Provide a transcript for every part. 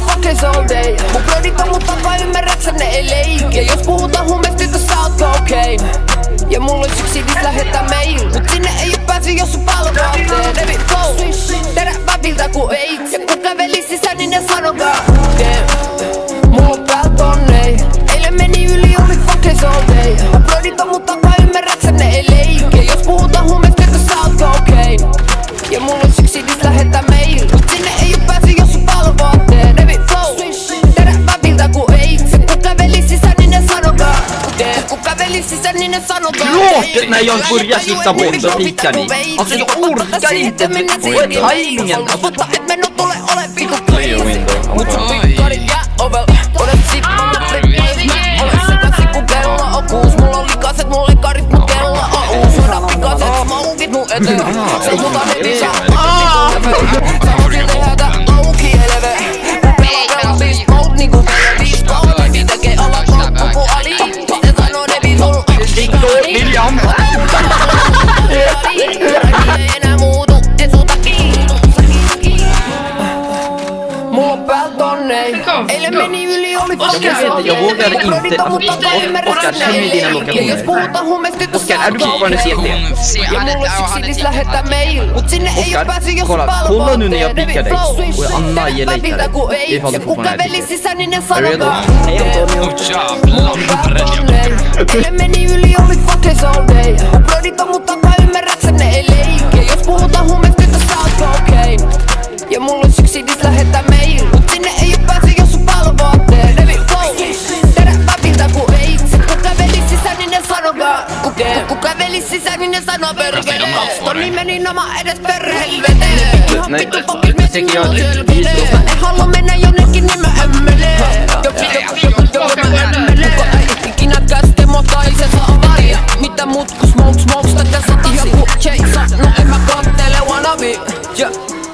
fuckers all day. Mun brodit on mut takaa, ymmärräksä ne ei leikki. Ja jos puhutaan huumeista, tytössä ootko okei? Ja mulla ois yksi idis lähettää mail. Mut sinne ei oo pääsy, jos sun palveluotteen. Devi flow, teräväviltä ku AIDS. Ja kun kävelis sisään, niin ne sanokaa mulla on pääl tonnei. Eilen meni yli, oli fuckers all day. Mun brodit on mut takaa, ymmärräksä ne ei leikki. Ja jos puhutaan huumeista, tytössä ootko okei? Ja mulla ois yksi idis lähettää mail. Mut sinne ei oo pääsy, jos sun palveluotteen. Devi flow, teräväviltä ku AIDS. Ja kun kävelis sisään, niin ne sanokaa kun kävelis sisään, niin ne sanotaan Låten när jag börjar hitta bort och ticka ni. Alltså jag orkar inte med tajmingen. Mutta et me tule ole vitu crazy. Mut sun pikkarit jää ovel. Olet sippana frippa, jos mä olen sekaisin ku kello on kuus. Mulla on likaset mun lekarit, mut kello on uus. Soda pikaset smokit mun eteen. Se muta heti saa sanoisin tehdä auki eleve. Mun pelaa beast mode niinku meidän beast mode. Niin tekee alakaan koko ali. Se sanoo ne visul William! ei enää muutu, en sulta kiinni. Mulla on pääl tonnei. Eilen meni yli, oli fuckers all day. Jag vågar inte Oskar, säg mig dina Ja jos puhutaan huumeista, tytössä Oskar, är du fortfarande CT? ja mulla ois yksi idis lähettää mail. Mut sinne ei oo pääsy, jos sun Kolla nu när jag pickar dig flow, och jag Anna ger dig där. Ifall ja du kun fortfarande är kävelis CT. sisään, niin ne Är du redo? sanotaan eilen meni yli, oli fuckers all day. Mun brodit on mut takaa, ymmärräksä ne ei leikki. Ja jos puhutaan huumeista, tytössä ootko okei? Ja mulla ois yksi idis lähettää mail. Mut sinne ei oo pääsy, jos sun palveluotteen. Devi flow, teräväviltä ku AIDS. Kun kävelis sisään, niin ne sanokaa kun kävelis sisään, niin ne sanoo perkele. Ton nimeni nama edes perhelveteen. Ihan vittu pokit me sinua selkelee. Jos mä en halua mennä jonnekin, niin mä en mene. Mä en mene. Kuka ei ikinä käske mua tai se saa varia. Mitä mut ku smokes tätä satasi. Joku chase, no en mä kattele wannabe.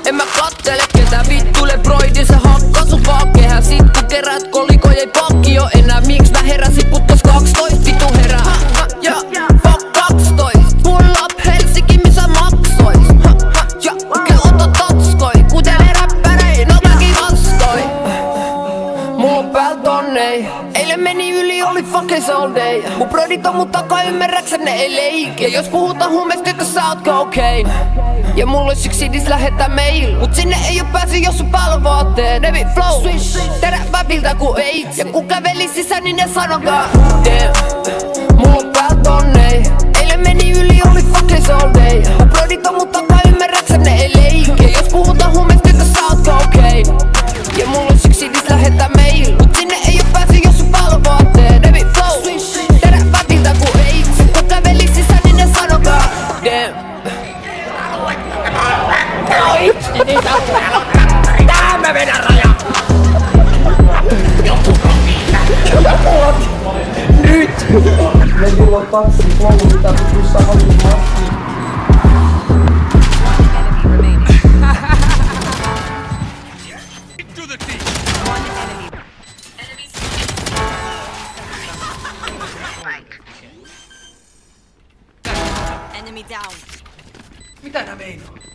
En mä kattele ketä vittuile broidi, se hakkaa sun vaan kehä. Sit kun kerät kolikoi ei pakki oo enää. Miks mä heräsin putkos 12 vitu herää. Ja fuck 12. Pull up Helsinki missä maksois. Ja kelota tatskoi. Kutelee räppärei, no mäkin vaskoi. Mulla on pääl tonnei. Eilen meni yli, oli fuckers all day. Mun brodit on mut takaa, ymmärräksä ne ei leikki. Ja jos puhutaan huumeista, tytössä ootko okei? Ja mulla ois yksi idis lähettää mail. Mut sinne ei oo pääsy, jos sun palveluotteen. Devi flow, teräväviltä ku AIDS. Ja kun kävelis sisään, niin ne sanokaa mulla on pääl tonnei. Eilen meni yli, oli fuckers all day. Mun brodit on mut takaa, ymmärräksä ne ei leikki. Ja jos puhutaan huumeista, tytössä ootko okei? Ja mulla ois yksi idis lähettää mail. Mut sinne ei oo pääsy, jos sun palveluotteen. Devi flow, teräväviltä ku AIDS. Ja kun kävelis sisään, niin ne sanokaa Tää mä vedän rajan! Nyt! Meillä on kaksi koulu, mitä pystyy sanomaan. Enemy down. Mitä nää meinaa?